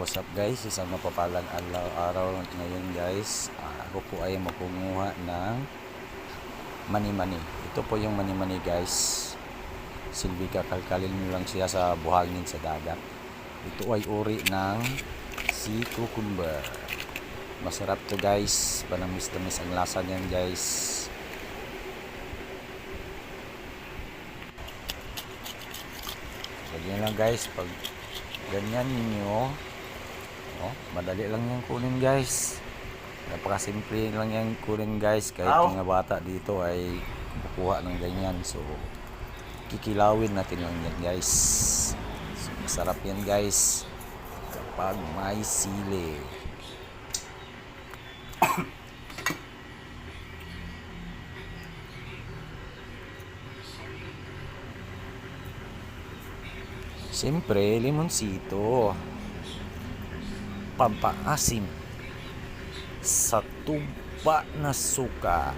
What's up guys, isang mapapalang araw ngayon guys. Ako po ay makunguha ng mani-mani. Ito po yung mani-mani guys. Silbi kakalkalin nyo lang siya sa buhangin sa dagat. Ito ay uri ng sea cucumber. Masarap to guys, panamis-tamis ang lasa niyan guys. Ganyan lang guys, pag ganyan ninyo, madali lang yung kunin guys. Napakasimple lang yung kunin guys. Kahit mga bata dito ay kukuha ng ganyan. So kikilawin natin lang yan guys. So, masarap yan guys kapag may sili. Siyempre, limonsito, pampaasim sa tuba na suka.